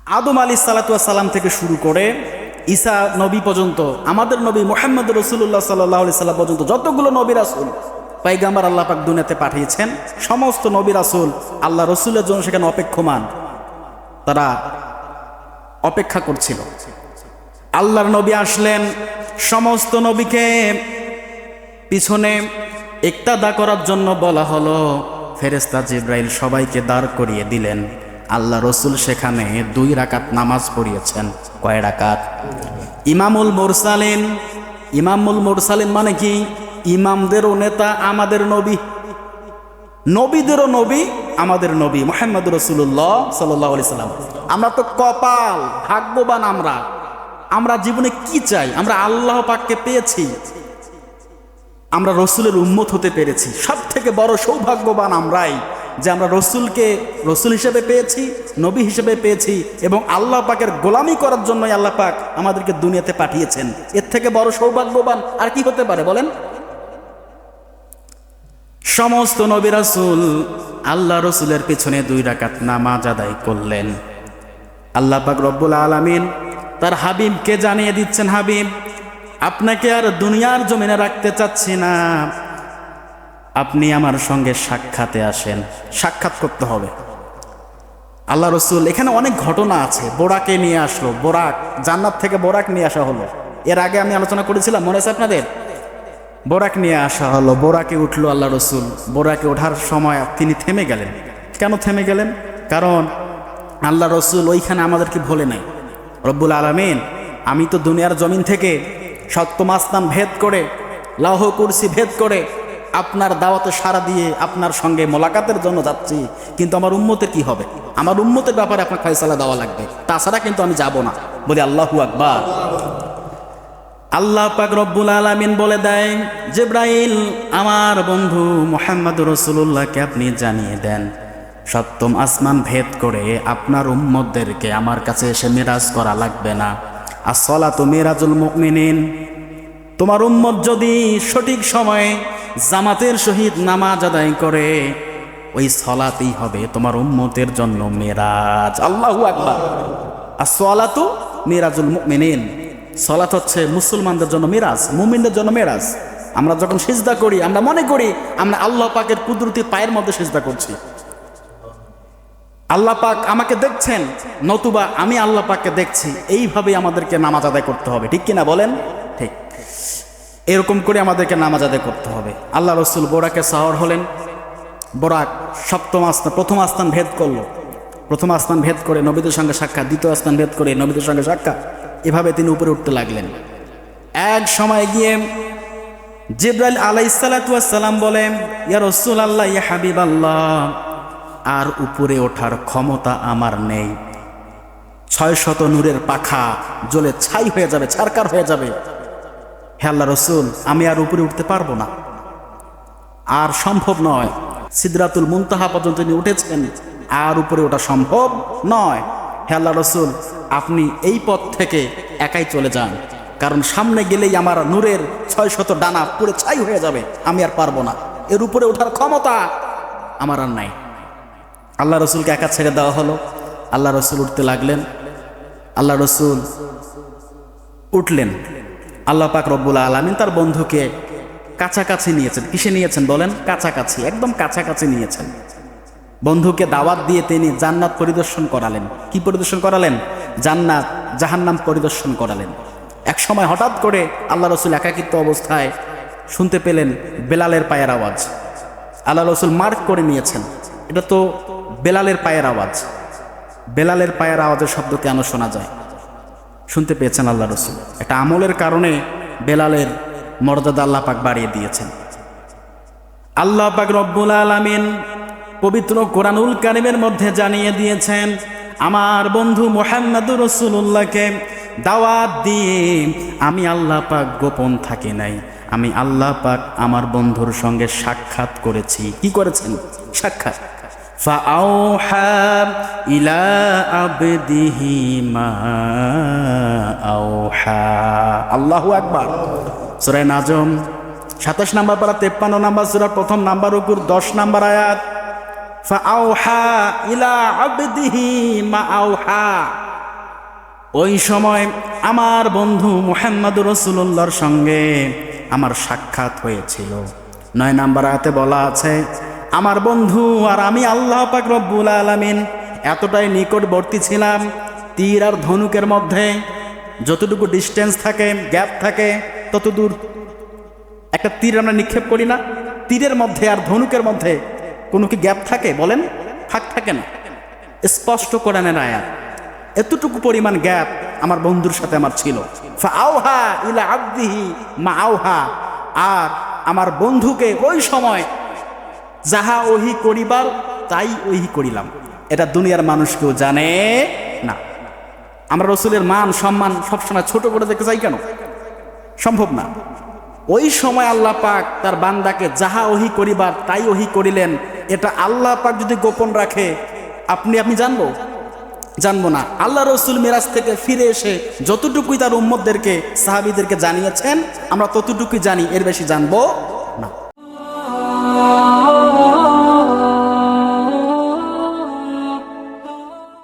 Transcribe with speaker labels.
Speaker 1: আদম আলাইহিস সালাতু ওয়াস সালাম থেকে শুরু করে ঈসা নবী পর্যন্ত, আমাদের নবী মুহাম্মদ রাসূলুল্লাহ সাল্লাল্লাহু আলাইহি সাল্লাম পর্যন্ত যতগুলো নবী রাসূল পয়গম্বর আল্লাহ পাক দুনিয়াতে পাঠিয়েছেন, সমস্ত নবী রাসূল আল্লাহ রসুলের জন্য সেখানে অপেক্ষমান, তারা অপেক্ষা করছিল। আল্লাহর নবী আসলেন, সমস্ত নবীকে পিছনে ইক্তাদা করার জন্য বলা হলো। ফেরেশতা জিবরাইল সবাইকে দাঁড় করিয়ে দিলেন। আল্লাহ রসুল সেখানে 2 রাকাত নামাজ পড়িয়েছেন। কয় রাকাত? ইমামুল মুরসালিন। ইমামুল মুরসালিন মানে কি? ইমামদেরও নেতা আমাদের নবী, নবীদেরও নবী আমাদের নবী মুহাম্মদ রাসূলুল্লাহ সাল্লাল্লাহু আলাইহি সাল্লাম। আমরা তো কপাল, ভাগ্যবান। আমরা জীবনে কি চাই? আমরা আল্লাহ পাককে পেয়েছি, আমরা রসুলের উম্মত হতে পেরেছি। সব থেকে বড় সৌভাগ্যবান আমরাই যে আমরা রসুলকে রসুল হিসেবে পেয়েছি, নবী হিসেবে পেয়েছি, এবং আল্লাহ পাকের গোলামি করার জন্যই আল্লাহ পাক আমাদেরকে দুনিয়াতে পাঠিয়েছেন। এর থেকে বড় সৌভাগ্যবান আর কি হতে পারে বলেন? সমস্ত নবী রাসূল আল্লাহ রসুলের পিছনে 2 রাকাত নামাজ আদায় করলেন। আল্লাহ পাক রব্বুল আলামিন তার হাবিবকে জানিয়ে দিচ্ছেন, হাবিব, আপনাকে আর দুনিয়ার জমিনে রাখতে চাচ্ছি না, আপনি আমার সঙ্গে সাক্ষাতে আসেন। সাক্ষাৎ করতে হবে। আল্লাহ রসুল, এখানে অনেক ঘটনা আছে। বোরাকে নিয়ে আসলো, বোরাক, জান্নাত থেকে বোরাক নিয়ে আসা হলো। এর আগে আমি আলোচনা করেছিলাম, মনে আছে আপনাদের? বোরাক নিয়ে আসা হলো, বোরাকে উঠলো আল্লাহ রসুল। বোরাকে ওঠার সময় তিনি থেমে গেলেন। কেন থেমে গেলেন? কারণ আল্লাহ রসুল ওইখানে আমাদেরকে ভোলে নাই। রব্বুল আলামিন, আমি তো দুনিয়ার জমিন থেকে সপ্তম আসমান ভেদ করে, লাহ কুরসি ভেদ করে আপনার দাওয়াতে সাড়া দিয়ে আপনার সঙ্গে মোলাকাতের জন্য যাচ্ছি, কিন্তু আমার উম্মতের কি হবে? আমার উম্মতের ব্যাপারে আপনার ফয়সালা দেওয়া লাগবে, তাছাড়া কিন্তু আমি যাব না। বলি আল্লাহু আকবার। আল্লাহ পাক রব্বুল আলামিন বলে দেয়, জিবরাইল, আমার বন্ধু মুহাম্মদ রাসূলুল্লাহকে আপনি জানিয়ে দেন, সপ্তম আসমান ভেদ করে আপনার উম্মতদেরকে আমার কাছে এসে মিরাজ করা লাগবে না। as-সালাতু মিরাজুল মুমিনিন। তোমার উম্মত যদি সঠিক সময়ে জামাতের সহিত নামাজ আদায় করে, ওই সালাতই হবে তোমার উম্মতের জন্য মিরাজ। আল্লাহু আকবার। as-সালাতু মিরাজুল মুমিনিন। সালাত হচ্ছে মুসলমানদের জন্য মিরাজ, মুমিনদের জন্য মিরাজ। আমরা যখন সিজদা করি, আমরা মনে করি আমরা আল্লাহ পাকের কুদরতি পায়ের মধ্যে সিজদা করছি। আল্লাহ পাক আমাকে দেখছেন, নতুবা আমি আল্লাহ পাককে দেখছি। এইভাবেই আমাদেরকে নামাজ আদায় করতে হবে, ঠিক কিনা বলেন? ঠিক এরকম করে আমাদেরকে নামাজ আদায় করতে হবে। আল্লাহ রসুল বোরাকে সাওয়ার হলেন। বোরাক প্রথম আস্থান ভেদ করলো। প্রথম আস্থান ভেদ করে নবীদের সঙ্গে সাক্ষাৎ, দ্বিতীয় আস্থান ভেদ করে নবীদের সঙ্গে সাক্ষাৎ, এভাবে তিনি উপরে উঠতে লাগলেন। এক সময় গিয়ে জিবরাইল আলাইহিস সালাতু ওয়াস সালাম বলেন, ইয়া রাসূলুল্লাহ, ইয়া হাবিবাল্লাহ, আর উপরে ওঠার ক্ষমতা আমার নেই। 600 নূরের পাখা জ্বলে ছাই হয়ে যাবে, ছারকার হয়ে যাবে। হে আল্লাহ রসুল, আমি আর উপরে উঠতে পারবো না, আর সম্ভব নয়। সিদরাতুল মুনতাহা পর্যন্ত তিনি উঠেছেন, আর উপরে ওঠা সম্ভব নয়। হে আল্লাহ রসুল, আপনি এই পথ থেকে একাই চলে যান, কারণ সামনে গেলেই আমার নূরের 600 ডানা পুরো ছাই হয়ে যাবে, আমি আর পারবো না। এর উপরে ওঠার ক্ষমতা আমার আর নাই। আল্লাহ রসুলকে একা ছেড়ে দেওয়া হলো। আল্লাহ রসুল উঠতে লাগলেন। আল্লাহ রসুল উঠলেন। আল্লাহ পাক রব্বুল আলামিন তার বন্ধুকে কাছাকাছি নিয়েছেন। কিসে নিয়েছেন বলেন? কাছাকাছি, একদম কাছাকাছি নিয়েছেন। বন্ধুকে দাওয়াত দিয়ে তিনি জান্নাত পরিদর্শন করালেন। কি পরিদর্শন করালেন? জান্নাত জাহান্নাম পরিদর্শন করালেন। এক সময় হঠাৎ করে আল্লাহ রসুল একাকিত্ব অবস্থায় শুনতে পেলেন বেলালের পায়ের আওয়াজ। আল্লাহ রসুল মার্ক করে নিয়েছেন, এটা তো বেলালের পায়ের আওয়াজ। বেলালের পায়ের আওয়াজের শব্দ কেন শোনা যায়? শুনতে পেয়েছেন আল্লাহ রসুল। এটা আমলের কারণে বেলালের মর্যাদা আল্লাহ পাক বাড়িয়ে দিয়েছেন। আল্লাহ পাক রব্বুল আলামিন পবিত্র কোরআনুল কারীমের মধ্যে জানিয়ে দিয়েছেন, আমার বন্ধু মুহাম্মদুর রাসূলুল্লাহকে দাওয়াত দিয়ে আমি আল্লাহ পাক গোপন থাকি নাই। আমি আল্লাহ পাক আমার বন্ধুর সঙ্গে সাক্ষাৎ করেছি। কি করেছেন? সাক্ষাৎ। ফাআউহা ইলা আবদিহি মা আউহা। আল্লাহু আকবার। সূরা নাজম 27 নম্বর পারা 53 নম্বর সূরা প্রথম নাম্বার রুকুর 10 নম্বর আয়াত। ফাআউহা ইলা আবদিহি মা আউহা। ওই সময় আমার বন্ধু মুহাম্মদুর রাসূলুল্লাহর সঙ্গে আমার সাক্ষাৎ হয়েছিল। 9 নম্বর আয়াতে বলা আছে, আমার বন্ধু আর আমি আল্লাহ পাক রব্বুল আলামিন এতটাই নিকটবর্তী ছিলাম, তীর আর ধনুকের মধ্যে যতটুকু ডিস্টেন্স থাকে, গ্যাপ থাকে, তত দূর। একটা তীর আমরা নিক্ষেপ করি না, তীরের মধ্যে আর ধনুকের মধ্যে কোনো কি গ্যাপ থাকে বলেন? ফাঁক থাকে না। স্পষ্ট কোরআনের আয়াত, এতটুকু পরিমাণ গ্যাপ আমার বন্ধুর সাথে আমার ছিল। ফাআওহা ইলা আবদিহি মা আওহা, আর আমার বন্ধুকে ওই সময় যাহা ওহি করিবার তাই ওহি করিলাম। এটা দুনিয়ার মানুষ কেউ জানে না। আমরা রসুলের মান সম্মান সবসময় ছোট করে দেখতে চাই কেন? সম্ভব না। ওই সময় আল্লাহ পাক তার বান্দাকে যাহা ওহি করিবার তাই ওহি করিলেন। এটা আল্লাহ পাক যদি গোপন রাখে আমি জানবো না। আল্লাহ রসুল মিরাজ থেকে ফিরে এসে যতটুকুই তার উম্মতদেরকে সাহাবীদেরকে জানিয়েছেন আমরা ততটুকুই জানি, এর বেশি জানবো